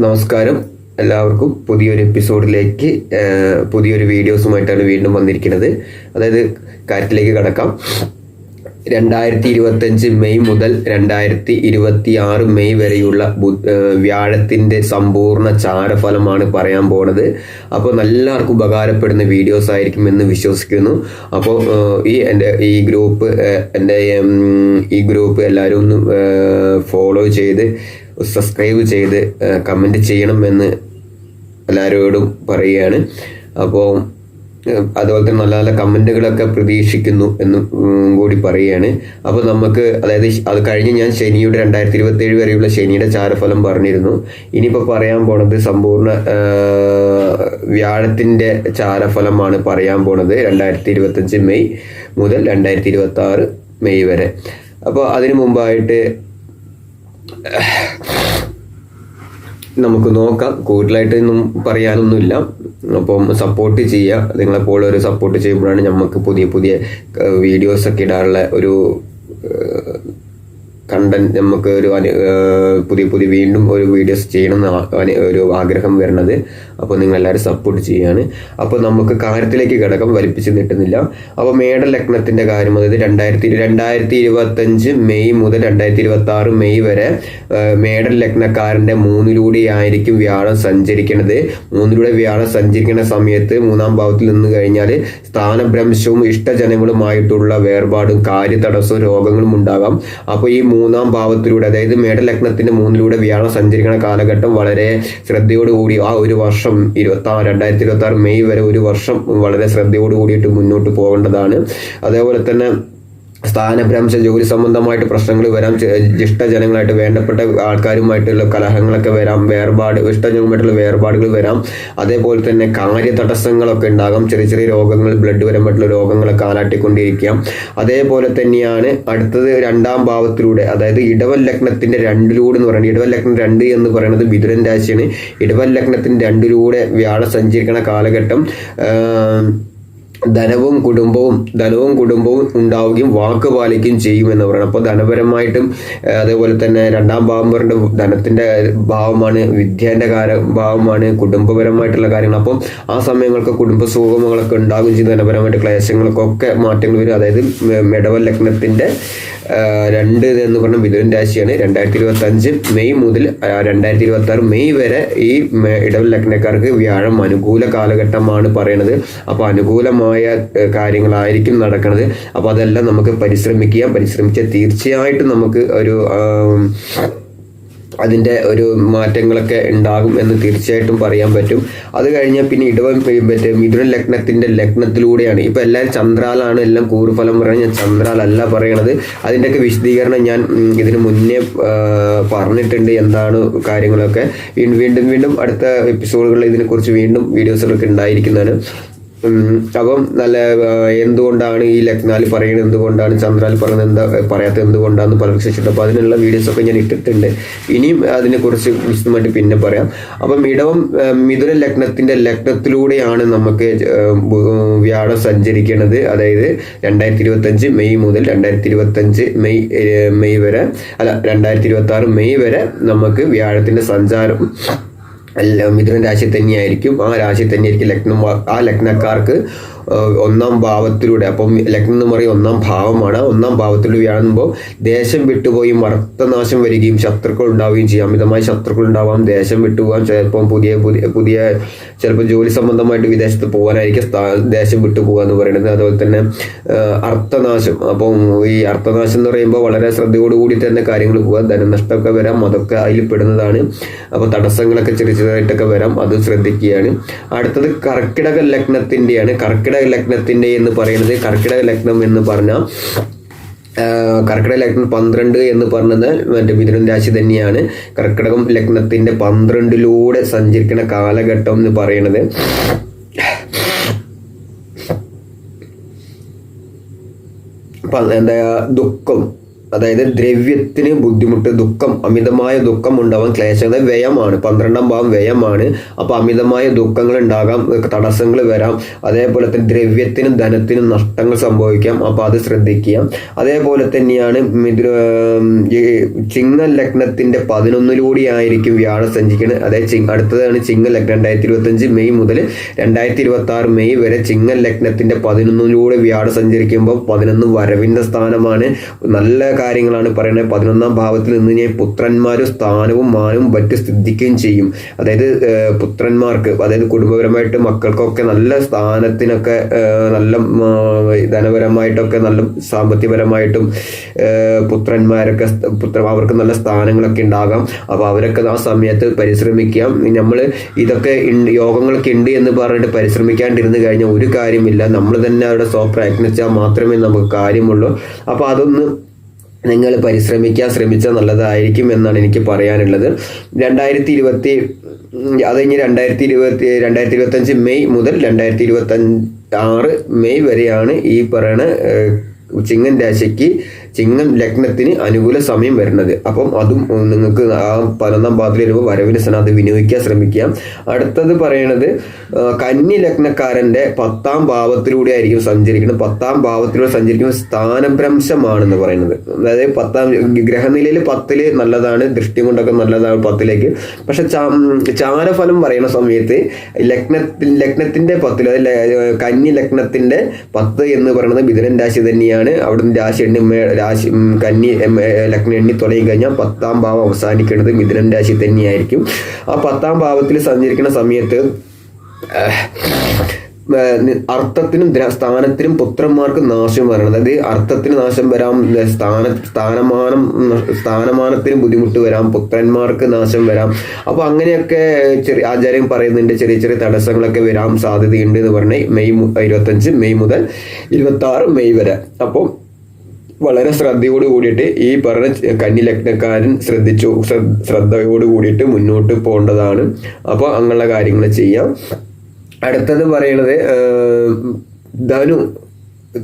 നമസ്കാരം. എല്ലാവർക്കും പുതിയൊരു എപ്പിസോഡിലേക്ക് പുതിയൊരു വീഡിയോസുമായിട്ടാണ് വീണ്ടും വന്നിരിക്കുന്നത്. അതായത് കാര്യത്തിലേക്ക് കടക്കാം. 2025 മെയ് മുതൽ 2026 മെയ് വരെയുള്ള വ്യാഴത്തിൻ്റെ സമ്പൂർണ്ണ ചാരഫലമാണ് പറയാൻ പോണത്. അപ്പോൾ എല്ലാവർക്കും ഉപകാരപ്പെടുന്ന വീഡിയോസ് ആയിരിക്കും എന്ന് വിശ്വസിക്കുന്നു. അപ്പോൾ എൻ്റെ ഈ ഗ്രൂപ്പ് എല്ലാവരും ഒന്ന് ഫോളോ ചെയ്ത് സബ്സ്ക്രൈബ് ചെയ്ത് കമൻറ്റ് ചെയ്യണമെന്ന് എല്ലാവരോടും പറയുകയാണ്. അപ്പോൾ അതുപോലെ തന്നെ നല്ല നല്ല കമൻറ്റുകളൊക്കെ പ്രതീക്ഷിക്കുന്നു എന്നും കൂടി പറയുകയാണ്. അപ്പോൾ നമുക്ക് അതായത് അത് കഴിഞ്ഞ് ഞാൻ ശനിയുടെ 2027 വരെയുള്ള ശനിയുടെ ചാരഫലം പറഞ്ഞിരുന്നു. ഇനിയിപ്പോൾ പറയാൻ പോണത് സമ്പൂർണ്ണ വ്യാഴത്തിൻ്റെ ചാരഫലമാണ് പറയാൻ പോണത് 2025 മെയ് മുതൽ 2026 മെയ് വരെ. അപ്പോൾ അതിനു മുമ്പായിട്ട് നമുക്ക് നോക്കാം. കൂടുതലായിട്ടൊന്നും പറയാനൊന്നുമില്ല. അപ്പം സപ്പോർട്ട് ചെയ്യുക. നിങ്ങളെപ്പോലെ ഒരു സപ്പോർട്ട് ചെയ്യുമ്പോഴാണ് നമുക്ക് പുതിയ പുതിയ വീഡിയോസൊക്കെ ഇടാനുള്ള ഒരു കണ്ടന്റ്, നമുക്ക് ഒരു പുതിയ വീണ്ടും ഒരു വീഡിയോസ് ചെയ്യണം ഒരു ആഗ്രഹം വരുന്നത്. അപ്പോൾ നിങ്ങളെല്ലാവരും സപ്പോർട്ട് ചെയ്യുകയാണ്. അപ്പോൾ നമുക്ക് കാര്യത്തിലേക്ക് കിടക്കാം, വലിപ്പിച്ച് നീട്ടുന്നില്ല. അപ്പോൾ മേട ലഗ്നത്തിൻ്റെ കാര്യം, അതായത് 2025 മെയ് മുതൽ 2026 മെയ് വരെ മേട ലഗ്നക്കാരൻ്റെ 3 ആയിരിക്കും വ്യാഴം സഞ്ചരിക്കുന്നത്. 3 വ്യാഴം സഞ്ചരിക്കുന്ന സമയത്ത് 3-ാം ഭാവത്തിൽ നിന്ന് കഴിഞ്ഞാൽ സ്ഥാനഭ്രംശവും ഇഷ്ടജനങ്ങളുമായിട്ടുള്ള വേർപാടും കാര്യതടസ്സവും രോഗങ്ങളും ഉണ്ടാകാം. അപ്പോൾ ഈ 3-ാം ഭാവത്തിലൂടെ, അതായത് മേടലഗ്നത്തിന്റെ 3 വ്യാഴം സഞ്ചരിക്കുന്ന കാലഘട്ടം വളരെ ശ്രദ്ധയോടുകൂടി ആ ഒരു വർഷം 2026 മെയ് വരെ ഒരു വർഷം വളരെ ശ്രദ്ധയോട് കൂടിയിട്ട് മുന്നോട്ട് പോകേണ്ടതാണ്. അതേപോലെ തന്നെ സ്ഥാനഭ്രംശ, ജോലി സംബന്ധമായിട്ട് പ്രശ്നങ്ങൾ വരാം, ഇഷ്ടജനങ്ങളായിട്ട് വേണ്ടപ്പെട്ട ആൾക്കാരുമായിട്ടുള്ള കലഹങ്ങളൊക്കെ വരാം, ഇഷ്ടജനങ്ങളുമായിട്ടുള്ള വേർപാടുകൾ വരാം. അതേപോലെ തന്നെ കാര്യതടസ്സങ്ങളൊക്കെ ഉണ്ടാകാം, ചെറിയ ചെറിയ രോഗങ്ങൾ, ബ്ലഡ് പരമായിട്ടുള്ള രോഗങ്ങളൊക്കെ കാലാട്ടിക്കൊണ്ടിരിക്കാം. അതേപോലെ തന്നെയാണ് അടുത്തത് 2-ാം ഭാവത്തിലൂടെ, അതായത് ഇടവൽ ലഗ്നത്തിന്റെ 2 എന്ന് പറയുന്നത്, ഇടവൽ ലഗ്നം 2 എന്ന് പറയുന്നത് മിഥുനൻ രാശിയാണ്. ഇടവൽ ലഗ്നത്തിന്റെ 2 വ്യാഴം സഞ്ചരിക്കുന്ന കാലഘട്ടം ധനവും കുടുംബവും ഉണ്ടാവുകയും വാക്ക് പാലിക്കുകയും ചെയ്യുമെന്ന് പറയുന്നത്. അപ്പോൾ ധനപരമായിട്ടും അതേപോലെ തന്നെ 2-ാം ഭാവം പറയുന്നത് ധനത്തിന്റെ ഭാവമാണ്, വിദ്യേന്റെ ഭാവമാണ്, കുടുംബപരമായിട്ടുള്ള കാര്യങ്ങൾ. അപ്പം ആ സമയങ്ങൾക്ക് കുടുംബസുഖങ്ങളൊക്കെ ഉണ്ടാകുകയും ചെയ്യും. ധനപരമായിട്ട് ക്ലേശങ്ങൾക്കൊക്കെ മാറ്റങ്ങൾ വരും. അതായത് ഇടവൽ ലഗ്നത്തിന്റെ 2 എന്ന് പറഞ്ഞ മിഥുനൻ രാശിയാണ്. 2025 മെയ് മുതൽ 2026 മെയ് വരെ ഈ ഇടവൽ ലഗ്നക്കാർക്ക് വ്യാഴം അനുകൂല കാലഘട്ടമാണ് പറയണത്. അപ്പോൾ അനുകൂലമായ കാര്യങ്ങളായിരിക്കും നടക്കുന്നത്. അപ്പോൾ അതെല്ലാം നമുക്ക് പരിശ്രമിച്ചാൽ തീർച്ചയായിട്ടും നമുക്ക് അതിൻ്റെ ഒരു മാറ്റങ്ങളൊക്കെ ഉണ്ടാകും എന്ന് തീർച്ചയായിട്ടും പറയാൻ പറ്റും. അത് കഴിഞ്ഞാൽ പിന്നെ മിഥുന ലഗ്നത്തിൻ്റെ ലഗ്നത്തിലൂടെയാണ്. ഇപ്പം എല്ലാവരും ചന്ദ്രാലാണ് എല്ലാം കൂറുഫലം പറയുന്നത്. ഞാൻ ചന്ദ്രാലല്ല പറയണത്. അതിൻ്റെയൊക്കെ വിശദീകരണം ഞാൻ ഇതിന് മുന്നേ പറഞ്ഞിട്ടുണ്ട്, എന്താണ് കാര്യങ്ങളൊക്കെ. വീണ്ടും അടുത്ത എപ്പിസോഡുകളിൽ ഇതിനെക്കുറിച്ച് വീണ്ടും വീഡിയോസുകളൊക്കെ ഉണ്ടായിരിക്കുന്നതാണ്. അപ്പം എന്തുകൊണ്ടാണ് ഈ ലഗ്നാൽ പറയുന്നത്, എന്തുകൊണ്ടാണ് ചന്ദ്രാൽ പറയുന്നത്, പറയാത്തത് എന്തുകൊണ്ടാണെന്ന് പലർക്കും ശേഷിച്ചിട്ടുണ്ട്. അപ്പോൾ അതിനുള്ള വീഡിയോസൊക്കെ ഞാൻ ഇട്ടിട്ടുണ്ട്. ഇനിയും അതിനെക്കുറിച്ച് വിശദമായിട്ട് പിന്നെ പറയാം. അപ്പം മിഥുന ലഗ്നത്തിൻ്റെ ലഗ്നത്തിലൂടെയാണ് നമുക്ക് വ്യാഴം സഞ്ചരിക്കുന്നത്. അതായത് 2025 മെയ് മുതൽ 2025 മെയ് വരെ 2026 മെയ് വരെ നമുക്ക് വ്യാഴത്തിൻ്റെ സഞ്ചാരം മിഥുന രാശി തന്നെയായിരിക്കും. ആ രാശി തന്നെയായിരിക്കും ആ ലഗ്നക്കാർക്ക് 1-ാം ഭാവത്തിലൂടെ. അപ്പം ലഗ്നം എന്ന് പറയുന്നത് 1-ാം ഭാവമാണ്. 1-ാം ഭാവത്തിലൂടെ വ്യാഴുമ്പോൾ ദേശം വിട്ടുപോയി മർത്തനാശം വരികയും ശത്രുക്കൾ ഉണ്ടാവുകയും ചെയ്യും. അമിതമായ ശത്രുക്കൾ ഉണ്ടാവാം, ദേശം വിട്ടുപോകാം, ചിലപ്പം പുതിയ ചിലപ്പോൾ ജോലി സംബന്ധമായിട്ട് വിദേശത്ത് പോകാനായിരിക്കും ദേശം വിട്ടുപോകുക എന്ന് പറയുന്നത്. അതുപോലെ തന്നെ അർത്ഥനാശം. അപ്പം ഈ അർത്ഥനാശം എന്ന് പറയുമ്പോൾ വളരെ ശ്രദ്ധയോടുകൂടി തന്നെ കാര്യങ്ങൾ പോകാം. ധനനഷ്ടമൊക്കെ വരാം, അതൊക്കെ അതിൽ പെടുന്നതാണ്. അപ്പോൾ തടസ്സങ്ങളൊക്കെ ചെറുതായിട്ടൊക്കെ വരാം, അത് ശ്രദ്ധിക്കുകയാണ്. അടുത്തത് കർക്കിടക ലഗ്നത്തിൻ്റെയാണ്. കർക്കിടക ലഗ്നത്തിന്റെ എന്ന് പറയുന്നത്, കർക്കിടക ലഗ്നം എന്ന് പറഞ്ഞാൽ കർക്കിടക ലഗ്നം 12 എന്ന് പറഞ്ഞത് മറ്റേ മിഥുനൻ രാശി തന്നെയാണ്. കർക്കിടകം ലഗ്നത്തിന്റെ 12 സഞ്ചരിക്കുന്ന കാലഘട്ടം എന്ന് പറയുന്നത് ദുഃഖം, അതായത് ദ്രവ്യത്തിന് ബുദ്ധിമുട്ട്, ദുഃഖം, അമിതമായ ദുഃഖം ഉണ്ടാവാൻ ക്ലേശം, അതായത് വ്യയമാണ്, 12ാം ഭാവം വ്യയമാണ്. അപ്പോൾ അമിതമായ ദുഃഖങ്ങൾ ഉണ്ടാകാം, തടസ്സങ്ങൾ വരാം. അതേപോലെ തന്നെ ദ്രവ്യത്തിനും ധനത്തിനും നഷ്ടങ്ങൾ സംഭവിക്കാം. അപ്പോൾ അത് ശ്രദ്ധിക്കുക. അതേപോലെ തന്നെയാണ് ചിങ്ങ ലഗ്നത്തിന്റെ 11 ആയിരിക്കും വ്യാഴം സഞ്ചരിക്കുന്നത്. അതായത് അടുത്തതാണ് ചിങ്ങ ലഗ്നം. 2025 മെയ് മുതൽ 2026 മെയ് വരെ ചിങ്ങ ലഗ്നത്തിന്റെ 11 വ്യാഴം സഞ്ചരിക്കുമ്പോൾ 11 വരവിന്റെ സ്ഥാനമാണ്. നല്ല കാര്യങ്ങളാണ് പറയുന്നത്. 11ാം ഭാവത്തിൽ നിന്ന് ഞാൻ പുത്രന്മാരും സ്ഥാനവും മാനവും മറ്റ് സിദ്ധിക്കുകയും ചെയ്യും. അതായത് പുത്രന്മാർക്ക്, അതായത് കുടുംബപരമായിട്ട് മക്കൾക്കൊക്കെ നല്ല സ്ഥാനത്തിനൊക്കെ, നല്ല ധനപരമായിട്ടൊക്കെ, നല്ല സാമ്പത്തികപരമായിട്ടും പുത്രന്മാരൊക്കെ അവർക്ക് നല്ല സ്ഥാനങ്ങളൊക്കെ ഉണ്ടാകാം. അപ്പോൾ അവരൊക്കെ ആ സമയത്ത് പരിശ്രമിക്കാം. നമ്മൾ ഇതൊക്കെ യോഗങ്ങളൊക്കെ ഉണ്ട് എന്ന് പറഞ്ഞിട്ട് പരിശ്രമിക്കാണ്ടിരുന്ന് കഴിഞ്ഞാൽ ഒരു കാര്യമില്ല. നമ്മൾ തന്നെ അവിടെ പ്രയത്നിച്ചാൽ മാത്രമേ നമുക്ക് കാര്യമുള്ളൂ. അപ്പോൾ അതൊന്ന് നിങ്ങൾ ശ്രമിച്ചാൽ നല്ലതായിരിക്കും എന്നാണ് എനിക്ക് പറയാനുള്ളത്. 2025 മെയ് മുതൽ 2026 മെയ് വരെയാണ് ഈ പറയുന്ന ചിങ്ങൻ രാശിക്ക്, ചിങ്ങം ലഗ്നത്തിന് അനുകൂല സമയം വരുന്നത്. അപ്പം അതും നിങ്ങൾക്ക് ആ 11ാം ഭാവത്തിൽ വരുമ്പോൾ വരവിന് അത് വിനിയോഗിക്കാൻ ശ്രമിക്കുക. അടുത്തത് പറയണത് കന്നി ലഗ്നക്കാരൻ്റെ 10ാം ഭാവത്തിലൂടെ ആയിരിക്കും സഞ്ചരിക്കുന്നത്. 10ാം ഭാവത്തിലൂടെ സഞ്ചരിക്കുമ്പോൾ സ്ഥാനഭ്രംശമാണെന്ന് പറയുന്നത്. അതായത് 10ാം ഗ്രഹനിലയിൽ 10 നല്ലതാണ്, ദൃഷ്ടി കൊണ്ടൊക്കെ നല്ലതാണ് 10ലേക്ക്. പക്ഷെ ചാരഫലം പറയുന്ന സമയത്ത് ലഗ്നത്തിന്റെ 10, അതായത് കന്നി ലഗ്നത്തിന്റെ 10 എന്ന് പറയുന്നത് മിഥുനൻ രാശി തന്നെയാണ്. അവിടുന്ന് രാശി കന്നി ലഗ്നം എണ്ണി തുടങ്ങി കഴിഞ്ഞാൽ 10ാം ഭാവം അവസാനിക്കുന്നത് മിഥുനൻ രാശി തന്നെയായിരിക്കും. ആ 10ാം ഭാവത്തിൽ സഞ്ചരിക്കുന്ന സമയത്ത് അർത്ഥത്തിനും സ്ഥാനത്തിനും പുത്രന്മാർക്ക് നാശം വരണം. അതായത് അർത്ഥത്തിന് നാശം വരാം, സ്ഥാനമാനത്തിന് ബുദ്ധിമുട്ട് വരാം, പുത്രന്മാർക്ക് നാശം വരാം. അപ്പോൾ അങ്ങനെയൊക്കെ ആചാര്യം പറയുന്നുണ്ട്, ചെറിയ ചെറിയ തടസ്സങ്ങളൊക്കെ വരാൻ സാധ്യതയുണ്ട് എന്ന് പറഞ്ഞ് മെയ് 25 മെയ് മുതൽ 26 മെയ് വരെ. അപ്പോൾ വളരെ ശ്രദ്ധയോട് കൂടിയിട്ട് ഈ പറഞ്ഞ കന്നി ലഗ്നക്കാരൻ ശ്രദ്ധയോട് കൂടിയിട്ട് മുന്നോട്ട് പോകേണ്ടതാണ്. അപ്പോൾ അങ്ങനെയുള്ള കാര്യങ്ങൾ ചെയ്യാം. അടുത്തത് പറയുന്നത്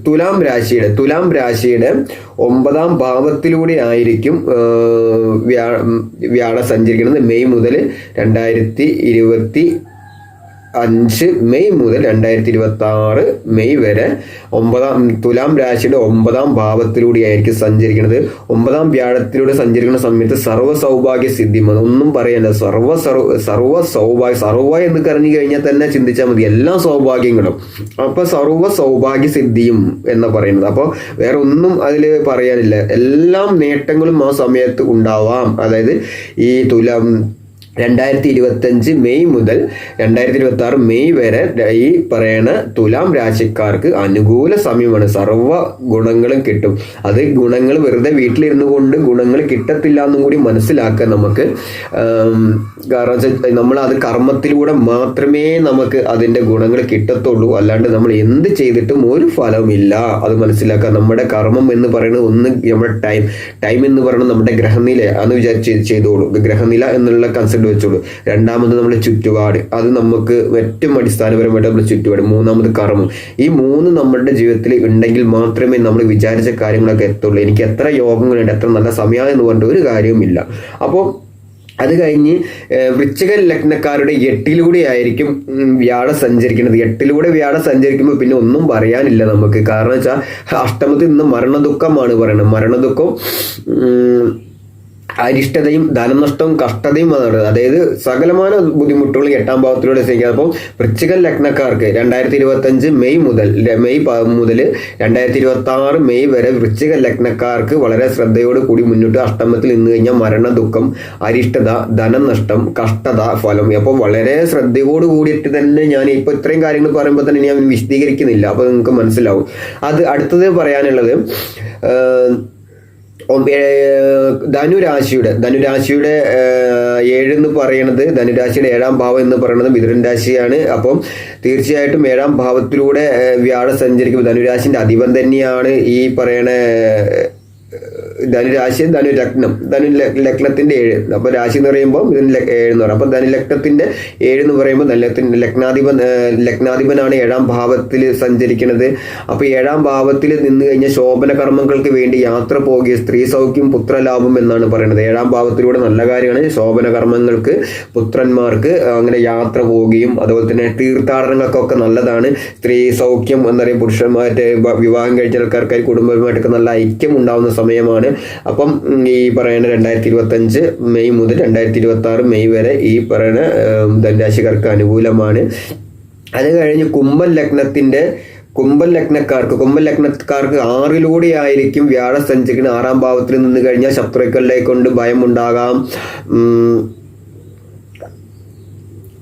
തുലാം രാശിയുടെ 9ാം ഭാവത്തിലൂടെ ആയിരിക്കും വ്യാഴം സഞ്ചരിക്കുന്നത്. മെയ് മുതൽ 2025 മെയ് മുതൽ 2026 മെയ് വരെ തുലാം രാശിയുടെ 9ാം ഭാവത്തിലൂടെ ആയിരിക്കും സഞ്ചരിക്കുന്നത്. 9ാം വ്യാഴത്തിലൂടെ സഞ്ചരിക്കുന്ന സമയത്ത് സർവ്വ സൗഭാഗ്യ സിദ്ധിയും, ഒന്നും പറയാനില്ല, സർവ്വ സൗഭാഗ്യ എന്ന് കറിഞ്ഞു കഴിഞ്ഞാൽ തന്നെ ചിന്തിച്ചാൽ മതി, എല്ലാ സൗഭാഗ്യങ്ങളും. അപ്പൊ സർവ്വ സൗഭാഗ്യ സിദ്ധിയും എന്ന് പറയുന്നത്. അപ്പോൾ വേറെ ഒന്നും അതിൽ പറയാനില്ല, എല്ലാ നേട്ടങ്ങളും ആ സമയത്ത് ഉണ്ടാവാം. അതായത് ഈ 2025 മെയ് മുതൽ 2026 മെയ് വരെ ഈ പറയുന്ന തുലാം രാശിക്കാർക്ക് അനുകൂല സമയമാണ്. സർവ്വ ഗുണങ്ങളും കിട്ടും. അത് ഗുണങ്ങൾ വെറുതെ വീട്ടിലിരുന്നു കൊണ്ട് ഗുണങ്ങൾ കിട്ടത്തില്ല എന്നും കൂടി മനസ്സിലാക്കുക നമുക്ക്. കാരണം നമ്മൾ അത് കർമ്മത്തിലൂടെ മാത്രമേ നമുക്ക് അതിൻ്റെ ഗുണങ്ങൾ കിട്ടത്തുള്ളൂ. അല്ലാണ്ട് നമ്മൾ എന്ത് ചെയ്തിട്ടും ഒരു ഫലമില്ല. അത് മനസ്സിലാക്കുക. നമ്മുടെ കർമ്മം എന്ന് പറയുന്നത് ഒന്ന് നമ്മുടെ ടൈം എന്ന് പറയുന്നത് നമ്മുടെ ഗ്രഹനില എന്ന് വിചാരിച്ച് ചെയ്തോളൂ. ഗ്രഹനില എന്നുള്ള കൺസെപ്റ്റ് വെച്ചോളൂ. രണ്ടാമത് നമ്മുടെ ചുറ്റുപാട്, അത് നമുക്ക് ഏറ്റവും അടിസ്ഥാനപരമായിട്ട് നമ്മുടെ ചുറ്റുപാട്. മൂന്നാമത് കർമ്മം. ഈ 3 നമ്മുടെ ജീവിതത്തിൽ ഉണ്ടെങ്കിൽ മാത്രമേ നമ്മൾ വിചാരിച്ച കാര്യങ്ങളൊക്കെ എത്തുള്ളൂ. എനിക്ക് എത്ര യോഗങ്ങളുണ്ട്, എത്ര നല്ല സമയം എന്ന് പറഞ്ഞിട്ട് ഒരു കാര്യവുമില്ല. അപ്പോൾ അത് കഴിഞ്ഞ് വൃശ്ചിക ലഗ്നക്കാരുടെ 8ലൂടെ ആയിരിക്കും വ്യാഴം സഞ്ചരിക്കുന്നത്. 8ലൂടെ വ്യാഴം സഞ്ചരിക്കുമ്പോൾ പിന്നെ ഒന്നും പറയാനില്ല നമുക്ക്. കാരണം വെച്ചാൽ അഷ്ടമത്തിൽ നിന്ന് മരണദുഃഖമാണ് പറയുന്നത്. മരണദുഃഖം, അരിഷ്ടതയും ധനനഷ്ടവും കഷ്ടതയും വന്നത്. അതായത് സകലമായ ബുദ്ധിമുട്ടുകൾ 8ാം ഭാവത്തിലൂടെ സഹിക്കുക. അപ്പോൾ വൃശ്ചിക ലഗ്നക്കാർക്ക് 2025 മെയ് മുതൽ 2026 മെയ് വരെ വൃശ്ചിക ലഗ്നക്കാർക്ക് വളരെ ശ്രദ്ധയോട് കൂടി മുന്നോട്ട്. അഷ്ടമത്തിൽ നിന്ന് കഴിഞ്ഞാൽ മരണദുഃഖം, അരിഷ്ടത, ധനനഷ്ടം, കഷ്ടത, ഫലം. അപ്പോൾ വളരെ ശ്രദ്ധയോട് കൂടിയിട്ട് തന്നെ ഞാൻ ഇപ്പോൾ ഇത്രയും കാര്യങ്ങൾ പറയുമ്പോൾ തന്നെ ഞാൻ വിശദീകരിക്കുന്നില്ല, അപ്പോൾ നിങ്ങൾക്ക് മനസ്സിലാവും. അത് അടുത്തത് പറയാനുള്ളത് ധനുരാശിയുടെ 7 എന്ന് പറയുന്നത്, ധനുരാശിയുടെ 7ാം ഭാവം എന്ന് പറയുന്നത് മിഥുനൻ രാശിയാണ്. അപ്പം തീർച്ചയായിട്ടും 7ാം ഭാവത്തിലൂടെ വ്യാഴം സഞ്ചരിക്കുമ്പോൾ ധനുരാശിന്റെ അധിപൻ തന്നെയാണ് ഈ പറയണ ധനുരാശി, ധനുലഗ്നം, ലഗ്നത്തിന്റെ 7. അപ്പൊ രാശി എന്ന് പറയുമ്പോൾ ഇതിന് 7 എന്ന് പറയും. അപ്പൊ ധനുലഗ്നത്തിന്റെ 7 എന്ന് പറയുമ്പോൾ ലഗ്നാധിപനാണ് 7ാം ഭാവത്തിൽ സഞ്ചരിക്കുന്നത്. അപ്പൊ 7ാം ഭാവത്തിൽ നിന്ന് കഴിഞ്ഞാൽ ശോഭന കർമ്മങ്ങൾക്ക് വേണ്ടി യാത്ര പോകുക, സ്ത്രീ സൗഖ്യം, പുത്രലാഭം എന്നാണ് പറയുന്നത്. 7ാം ഭാവത്തിലൂടെ നല്ല കാര്യമാണ്. ശോഭന കർമ്മങ്ങൾക്ക്, പുത്രന്മാർക്ക് അങ്ങനെ യാത്ര പോവുകയും അതുപോലെ തന്നെ തീർത്ഥാടനങ്ങൾക്കൊക്കെ നല്ലതാണ്. സ്ത്രീ സൗഖ്യം എന്നറിയ പുരുഷന്മാരുടെ വിവാഹം കഴിച്ച ആൾക്കാർക്കായി കുടുംബവുമായിട്ടൊക്കെ നല്ല ഐക്യം ഉണ്ടാവുന്ന സമയമാണ്. അപ്പം ഈ പറയുന്ന 2025 മെയ് മുതൽ 2026 മെയ് വരെ ഈ പറയുന്ന ധനുരാശിക്കാർക്ക് അനുകൂലമാണ്. അത് കഴിഞ്ഞ് കുംഭൻ ലഗ്നക്കാർക്ക് 6 ആയിരിക്കും വ്യാഴം സഞ്ചരിക്കുന്ന. 6ാം ഭാവത്തിൽ നിന്ന് കഴിഞ്ഞാൽ ശത്രുക്കളിലെ കൊണ്ട് ഭയം ഉണ്ടാകാം,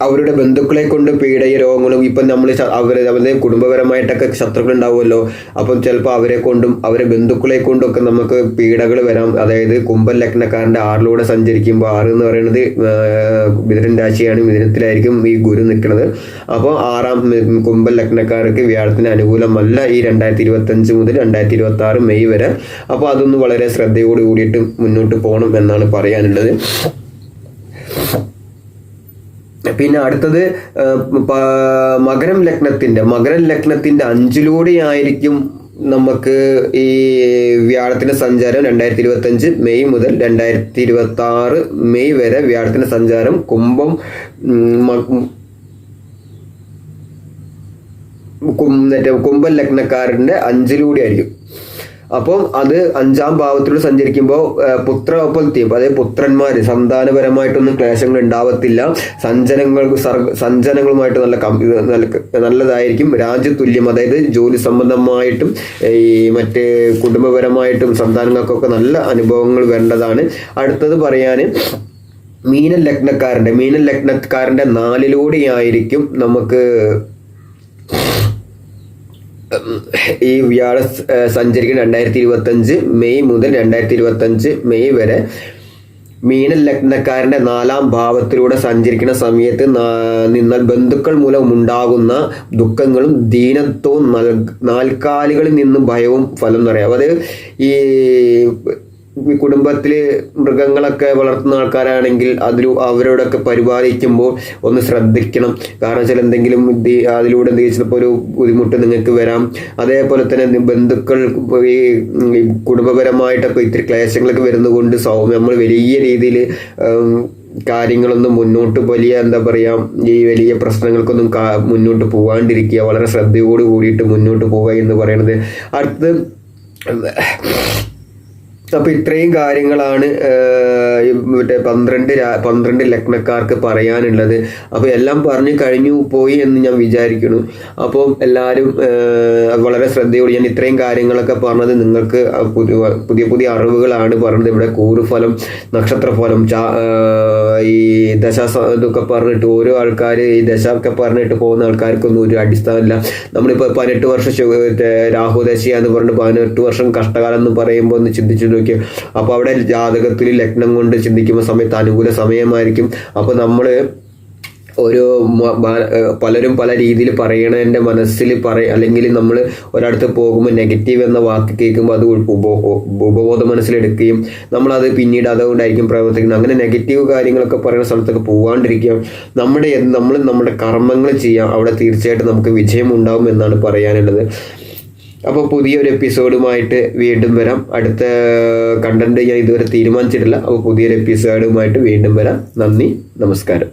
അവരുടെ ബന്ധുക്കളെ കൊണ്ട് പീഡയ രോഗങ്ങളും. ഇപ്പം നമ്മൾ അവരുടെ കുടുംബപരമായിട്ടൊക്കെ ശത്രുക്കൾ ഉണ്ടാവുമല്ലോ. അപ്പം ചിലപ്പോൾ അവരെ കൊണ്ടും അവരെ ബന്ധുക്കളെ കൊണ്ടൊക്കെ നമുക്ക് പീഡകൾ വരാം. അതായത് കുംഭൻ ലഗ്നക്കാരൻ്റെ 6 സഞ്ചരിക്കുമ്പോൾ, 6 എന്ന് പറയുന്നത് മിഥുനൻ രാശിയാണ്, മിഥുനത്തിലായിരിക്കും ഈ ഗുരു നിൽക്കുന്നത്. അപ്പോൾ 6ാം കുംഭൻ ലഗ്നക്കാർക്ക് വ്യാഴത്തിന് അനുകൂലമല്ല ഈ 2025 മുതൽ 2026 മെയ് വരെ. അപ്പോൾ അതൊന്ന് വളരെ ശ്രദ്ധയോട് കൂടിയിട്ട് മുന്നോട്ട് പോകണം എന്നാണ് പറയാനുള്ളത്. പിന്നെ അടുത്തത് മകരം ലഗ്നത്തിന്റെ 5 ആയിരിക്കും നമുക്ക് ഈ വ്യാഴത്തിന്റെ സഞ്ചാരം. 2025 മെയ് മുതൽ 2026 മെയ് വരെ വ്യാഴത്തിന്റെ സഞ്ചാരം കുംഭൻ ലഗ്നക്കാരന്റെ 5 ആയിരിക്കും. അപ്പം അത് 5ാം ഭാവത്തിലൂടെ സഞ്ചരിക്കുമ്പോൾ പുത്രോപത്യം, അതായത് പുത്രന്മാര് സന്താനപരമായിട്ടൊന്നും ക്ലേശങ്ങൾ ഉണ്ടാവത്തില്ല. സഞ്ചനങ്ങളുമായിട്ട് നല്ലതായിരിക്കും. രാജ്യതുല്യം, അതായത് ജോലി സംബന്ധമായിട്ടും ഈ മറ്റ് കുടുംബപരമായിട്ടും സന്താനങ്ങൾക്കൊക്കെ നല്ല അനുഭവങ്ങൾ വേണ്ടതാണ്. അടുത്തത് പറയാൻ മീനൻ ലഗ്നക്കാരൻ്റെ 4 ആയിരിക്കും നമുക്ക് ഈ വ്യാഴം സഞ്ചരിക്കുന്ന 2025 മെയ് മുതൽ 2025 മെയ് വരെ. മീനൻ ലഗ്നക്കാരൻ്റെ 4ാം ഭാവത്തിലൂടെ സഞ്ചരിക്കുന്ന സമയത്ത് നിന്നാൽ ബന്ധുക്കൾ മൂലം ഉണ്ടാകുന്ന ദുഃഖങ്ങളും ദീനത്വവും, നാൽക്കാലികളിൽ നിന്നും ഭയവും ഫലം എന്ന് പറയാം. അത് ഈ കുടുംബത്തിൽ മൃഗങ്ങളൊക്കെ വളർത്തുന്ന ആൾക്കാരാണെങ്കിൽ അവരോടൊക്കെ പരിപാലിക്കുമ്പോൾ ഒന്ന് ശ്രദ്ധിക്കണം. കാരണം വെച്ചാൽ എന്തെങ്കിലും അതിലൂടെ ചിലപ്പോൾ ഒരു ബുദ്ധിമുട്ട് നിങ്ങൾക്ക് വരാം. അതേപോലെ തന്നെ ബന്ധുക്കൾ ഈ കുടുംബപരമായിട്ടൊക്കെ ഇത്തിരി ക്ലേശങ്ങളൊക്കെ വരുന്നതുകൊണ്ട് നമ്മൾ വലിയ രീതിയിൽ കാര്യങ്ങളൊന്നും മുന്നോട്ട് ഈ വലിയ പ്രശ്നങ്ങൾക്കൊന്നും മുന്നോട്ട് പോകാണ്ടിരിക്കുക, വളരെ ശ്രദ്ധയോട് കൂടിയിട്ട് മുന്നോട്ട് പോവുക എന്ന് പറയുന്നത്. അടുത്തത് അപ്പോൾ ഇത്രയും കാര്യങ്ങളാണ് മറ്റേ 12 ലഗ്നക്കാർക്ക് പറയാനുള്ളത്. അപ്പോൾ എല്ലാം പറഞ്ഞു കഴിഞ്ഞു പോയി എന്ന് ഞാൻ വിചാരിക്കുന്നു. അപ്പോൾ എല്ലാവരും വളരെ ശ്രദ്ധയോടെ, ഞാൻ ഇത്രയും കാര്യങ്ങളൊക്കെ പറഞ്ഞത് നിങ്ങൾക്ക് പുതിയ അറിവുകളാണ് പറഞ്ഞത്. ഇവിടെ കൂറുഫലം, നക്ഷത്രഫലം, ഈ ദശ ഇതൊക്കെ പറഞ്ഞിട്ട് ഓരോ ആൾക്കാർ ഈ ദശ ഒക്കെ പറഞ്ഞിട്ട് പോകുന്ന ആൾക്കാർക്കൊന്നും ഒരു അടിസ്ഥാനമില്ല. നമ്മളിപ്പോൾ 18 വർഷം രാഹുദശയാന്ന് പറഞ്ഞിട്ട് 18 വർഷം കഷ്ടകാലം എന്ന് പറയുമ്പോൾ ഒന്ന് ചിന്തിച്ചു നോക്കി. അപ്പോൾ അവിടെ ജാതകത്തിൽ ലഗ്നം കൊണ്ട് ചിന്തിക്കുമ്പോൾ സമയത്ത് അനുകൂല സമയമായിരിക്കും. അപ്പോൾ നമ്മൾ പലരും പല രീതിയിൽ പറയണതിൻ്റെ മനസ്സിൽ അല്ലെങ്കിൽ നമ്മൾ ഒരിടത്ത് പോകുമ്പോൾ നെഗറ്റീവ് എന്ന വാക്ക് കേൾക്കുമ്പോൾ അത് ഉപബോധ മനസ്സിലെടുക്കുകയും നമ്മളത് പിന്നീട് അതുകൊണ്ടായിരിക്കും പ്രവർത്തിക്കുന്നത്. അങ്ങനെ നെഗറ്റീവ് കാര്യങ്ങളൊക്കെ പറയുന്ന സ്ഥലത്തൊക്കെ പോകാണ്ടിരിക്കുക. നമ്മുടെ കർമ്മങ്ങൾ ചെയ്യാം, അവിടെ തീർച്ചയായിട്ടും നമുക്ക് വിജയം ഉണ്ടാവും എന്നാണ് പറയാനുള്ളത്. അപ്പോൾ പുതിയൊരു എപ്പിസോഡുമായിട്ട് വീണ്ടും വരാം. അടുത്ത കണ്ടന്റ് ഞാൻ ഇതുവരെ തീരുമാനിച്ചിട്ടില്ല. അപ്പോൾ പുതിയൊരു എപ്പിസോഡുമായിട്ട് വീണ്ടും വരാം. നന്ദി, നമസ്കാരം.